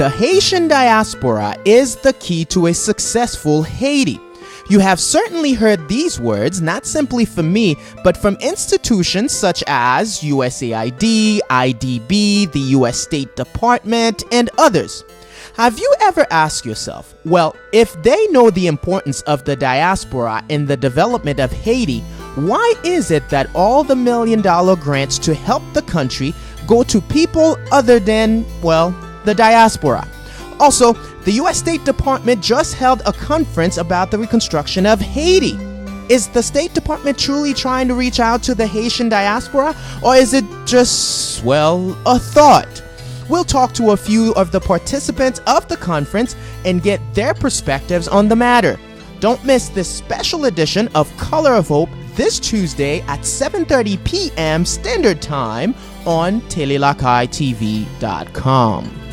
The Haitian diaspora is the key to a successful Haiti. You have certainly heard these words, not simply from me, but from institutions such as USAID, IDB, the US State Department, and others. Have you ever asked yourself, well, if they know the importance of the diaspora in the development of Haiti, why is it that all the $1 million grants to help the country go to people other than, well, the diaspora? Also, the U.S. State Department just held a conference about the reconstruction of Haiti. Is the State Department truly trying to reach out to the Haitian diaspora, or is it just, well, a thought? We'll talk to a few of the participants of the conference and get their perspectives on the matter. Don't miss this special edition of Color of Hope this Tuesday at 7:30 p.m. Standard Time on telelakaitv.com.